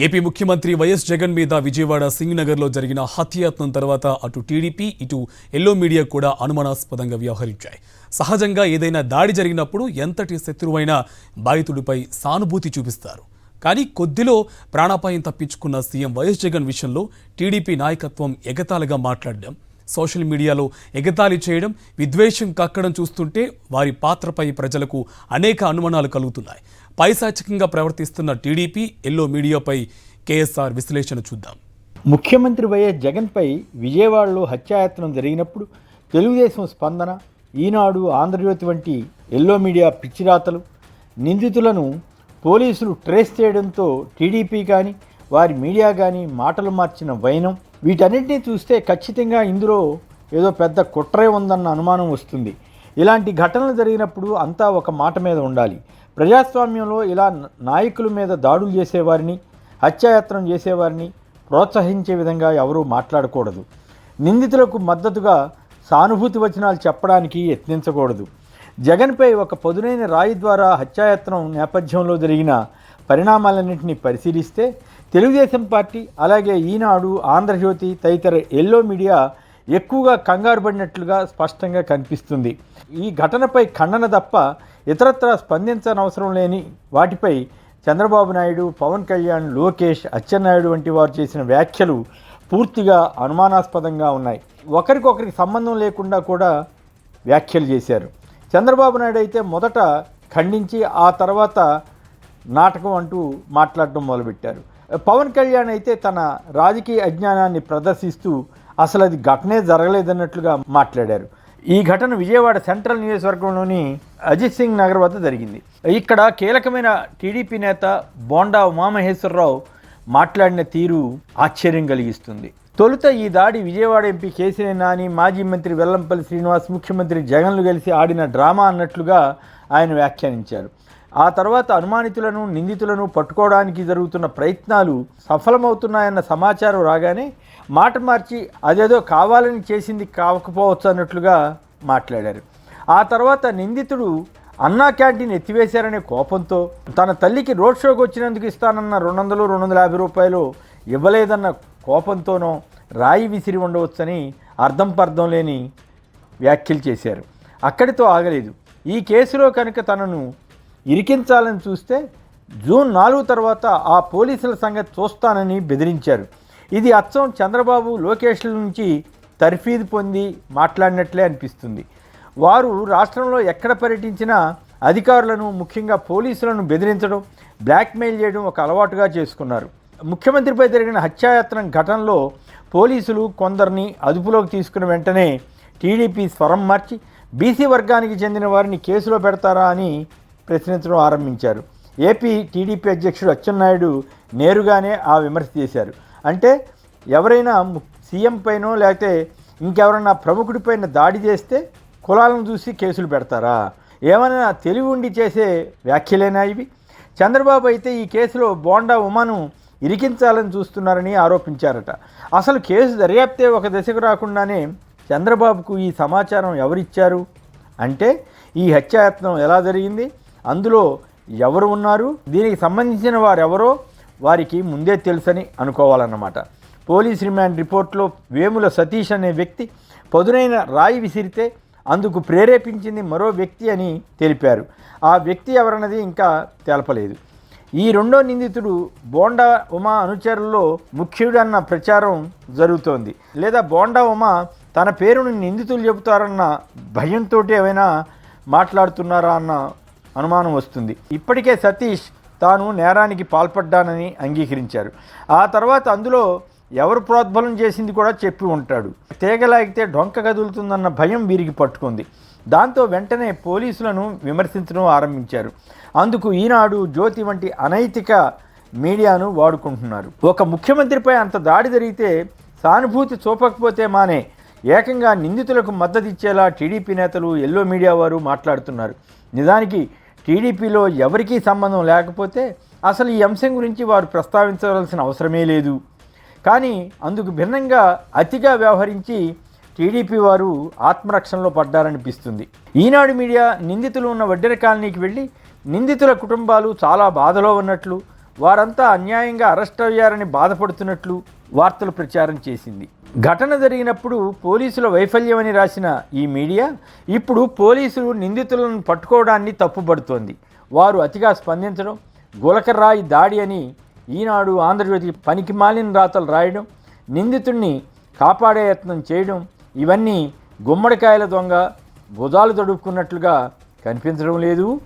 AP ముఖ్యమంత్రి YS Jagan మీద విజయవాడ సింగనగర్లో జరిగిన హత్యాయత్నం తర్వాత అటు టీడీపీ ఇటు ఎల్లో మీడియా కూడా అనుమానాస్పదంగా వ్యవహరించాయి. సహజంగా ఏదైనా దాడి జరిగినప్పుడు ఎంతటి శత్రువైనా బాధితుడిపై సానుభూతి చూపిస్తారు. కానీ కొద్దిలో ప్రాణాపాయం తప్పించుకున్న సీఎం వైఎస్ జగన్ విషయంలో టీడీపీ నాయకత్వం ఎగతాళిగా మాట్లాడడం, సోషల్ మీడియాలో ఎగతాళి చేయడం, విద్వేషం కక్కడం చూస్తుంటే వారి పాత్రపై ప్రజలకు అనేక అనుమానాలు కలుగుతున్నాయి. పైశాచికంగా ప్రవర్తిస్తున్న టీడీపీ ఎల్లో మీడియాపై కేఎస్ఆర్ విశ్లేషణ చూద్దాం. ముఖ్యమంత్రి వైఎస్ జగన్పై విజయవాడలో హత్యాయత్నం జరిగినప్పుడు తెలుగుదేశం స్పందన, ఈనాడు, ఆంధ్రజ్యోతి వంటి ఎల్లో మీడియా పిచ్చిరాతలు, నిందితులను పోలీసులు ట్రేస్ చేయడంతో టీడీపీ కానీ వారి మీడియా కానీ మాటలు మార్చిన వైనం, వీటన్నిటినీ చూస్తే ఖచ్చితంగా ఇందులో ఏదో పెద్ద కుట్రే ఉందన్న అనుమానం వస్తుంది. ఇలాంటి ఘటనలు జరిగినప్పుడు అంతా ఒక మాట మీద ఉండాలి. ప్రజాస్వామ్యంలో ఇలా నాయకుల మీద దాడులు చేసేవారిని, హత్యాయత్నం చేసేవారిని ప్రోత్సహించే విధంగా ఎవరూ మాట్లాడకూడదు. నిందితులకు మద్దతుగా సానుభూతి వచనాలు చెప్పడానికి యత్నించకూడదు. జగన్పై ఒక పదునైన రాయి ద్వారా హత్యాయత్నం నేపథ్యంలో జరిగిన పరిణామాలన్నింటినీ పరిశీలిస్తే తెలుగుదేశం పార్టీ, అలాగే ఈనాడు, ఆంధ్రజ్యోతి తదితర ఎల్లో మీడియా ఎక్కువగా కంగారు పడినట్లుగా స్పష్టంగా కనిపిస్తుంది. ఈ ఘటనపై ఖండన తప్ప ఇతరత్రా స్పందించనవసరం లేని వాటిపై చంద్రబాబు నాయుడు, పవన్ కళ్యాణ్, లోకేష్, అచ్చెన్నాయుడు వంటి వారు చేసిన వ్యాఖ్యలు పూర్తిగా అనుమానాస్పదంగా ఉన్నాయి. ఒకరికొకరికి సంబంధం లేకుండా కూడా వ్యాఖ్యలు చేశారు. చంద్రబాబు నాయుడు అయితే మొదట ఖండించి ఆ తర్వాత నాటకం అంటూ మాట్లాడడం మొదలుపెట్టారు. పవన్ కళ్యాణ్ అయితే తన రాజకీయ అజ్ఞానాన్ని ప్రదర్శిస్తూ అసలు అది ఘటనే జరగలేదన్నట్లుగా మాట్లాడారు. ఈ ఘటన విజయవాడ సెంట్రల్ నియోజకవర్గంలోని అజిత్ సింగ్ నగర్ వద్ద జరిగింది. ఇక్కడ కీలకమైన టీడీపీ నేత బోండా ఉమామహేశ్వరరావు మాట్లాడిన తీరు ఆశ్చర్యం కలిగిస్తుంది. తొలుత ఈ దాడి విజయవాడ ఎంపీ కేశినేని నాని, మాజీ మంత్రి వెల్లంపల్లి శ్రీనివాస్, ముఖ్యమంత్రి జగన్లు కలిసి ఆడిన డ్రామా అన్నట్లుగా ఆయన వ్యాఖ్యానించారు. ఆ తర్వాత అనుమానితులను, నిందితులను పట్టుకోవడానికి జరుగుతున్న ప్రయత్నాలు సఫలమవుతున్నాయన్న సమాచారం రాగానే మాట మార్చి అదేదో కావాలని చేసింది కాకపోవచ్చు అన్నట్లుగా మాట్లాడారు. ఆ తర్వాత నిందితుడు అన్నా క్యాంటీన్ ఎత్తివేశారనే కోపంతో తన తల్లికి రోడ్ షోకి వచ్చినందుకు ఇస్తానన్న 200-250 రూపాయలు ఇవ్వలేదన్న కోపంతోనో రాయి విసిరి ఉండవచ్చని అర్థం పర్థం లేని వ్యాఖ్యలు చేశారు. అక్కడితో ఆగలేదు. ఈ కేసులో కనుక తనను ఇరికించాలని చూస్తే జూన్ 4 తర్వాత ఆ పోలీసుల సంగతి చూస్తానని బెదిరించారు. ఇది అచ్చం చంద్రబాబు, లోకేష్ల నుంచి తర్ఫీదు పొంది మాట్లాడినట్లే అనిపిస్తుంది. వారు రాష్ట్రంలో ఎక్కడ పర్యటించినా అధికారులను, ముఖ్యంగా పోలీసులను బెదిరించడం, బ్లాక్మెయిల్ చేయడం ఒక అలవాటుగా చేసుకున్నారు. ముఖ్యమంత్రిపై జరిగిన హత్యాయత్నం ఘటనలో పోలీసులు కొందరిని అదుపులోకి తీసుకున్న వెంటనే టీడీపీ స్వరం మార్చి బీసీ వర్గానికి చెందిన వారిని కేసులో పెడతారా అని ప్రశ్నించడం ఆరంభించారు. ఏపీ టీడీపీ అధ్యక్షుడు అచ్చెన్నాయుడు నేరుగానే ఆ విమర్శ చేశారు. అంటే ఎవరైనా సీఎం పైనో లేకపోతే ఇంకెవరైనా ప్రముఖుడిపైన దాడి చేస్తే కులాలను చూసి కేసులు పెడతారా? ఏమైనా తెలివి ఉండి చేసే వ్యాఖ్యలేనా ఇవి? చంద్రబాబు అయితే ఈ కేసులో బోండా ఉమాను ఇరికించాలని చూస్తున్నారని ఆరోపించారట. అసలు కేసు దర్యాప్తే ఒక దశకు రాకుండానే చంద్రబాబుకు ఈ సమాచారం ఎవరిచ్చారు? అంటే ఈ హత్యాయత్నం ఎలా జరిగింది, అందులో ఎవరు ఉన్నారు, దీనికి సంబంధించిన వారెవరో వారికి ముందే తెలుసని అనుకోవాలన్నమాట. పోలీస్ రిమాండ్ రిపోర్ట్లో వేముల సతీష్ అనే వ్యక్తి పదునైన రాయి విసిరితే అందుకు ప్రేరేపించింది మరో వ్యక్తి అని తెలిపారు. ఆ వ్యక్తి ఎవరన్నది ఇంకా తెలపలేదు. ఈ రెండో నిందితుడు బోండా ఉమా అనుచరుల్లో ముఖ్యుడన్న ప్రచారం జరుగుతోంది. లేదా బోండా ఉమా తన పేరును నిందితులు చెబుతారన్న భయంతో ఏమైనా మాట్లాడుతున్నారా అన్న అనుమానం వస్తుంది. ఇప్పటికే సతీష్ తాను నేరానికి పాల్పడ్డానని అంగీకరించారు. ఆ తర్వాత అందులో ఎవరు ప్రోద్బలం చేసింది కూడా చెప్పి ఉంటాడు. తీగలాగితే డొంక కదులుతుందన్న భయం వీరికి పట్టుకుంది. దాంతో వెంటనే పోలీసులను విమర్శించడం ఆరంభించారు. అందుకు ఈనాడు, జ్యోతి వంటి అనైతిక మీడియాను వాడుకుంటున్నారు. ఒక ముఖ్యమంత్రిపై అంత దాడి జరిగితే సానుభూతి చూపకపోతే మానే ఏకంగా నిందితులకు మద్దతు ఇచ్చేలా టీడీపీ నేతలు, ఎల్లో మీడియా వారు మాట్లాడుతున్నారు. నిజానికి టీడీపీలో ఎవరికీ సంబంధం లేకపోతే అసలు ఈ అంశం గురించి వారు ప్రస్తావించవలసిన అవసరమే లేదు. కానీ అందుకు భిన్నంగా అతిగా వ్యవహరించి టీడీపీ వారు ఆత్మరక్షణలో పడ్డారనిపిస్తుంది. ఈనాడు మీడియా నిందితులు ఉన్న వడ్డెర కాలనీకి వెళ్ళి నిందితుల కుటుంబాలు చాలా బాధలో ఉన్నట్లు, వారంతా అన్యాయంగా అరెస్ట్ అయ్యారని బాధపడుతున్నట్లు వార్తలు ప్రచారం చేసింది. ఘటన జరిగినప్పుడు పోలీసుల వైఫల్యమని రాసిన ఈ మీడియా ఇప్పుడు పోలీసులు నిందితులను పట్టుకోవడాన్ని తప్పుపడుతోంది. వారు అతిగా స్పందించడం, గులకరాయి దాడి అని ఈనాడు, ఆంధ్రజ్యోతి పనికిమాలిన రాతలు రాయడం, నిందితుడిని కాపాడే యత్నం చేయడం, ఇవన్నీ గుమ్మడికాయల దొంగ భుజాలు తడుపుకున్నట్లుగా కనిపించడం లేదు.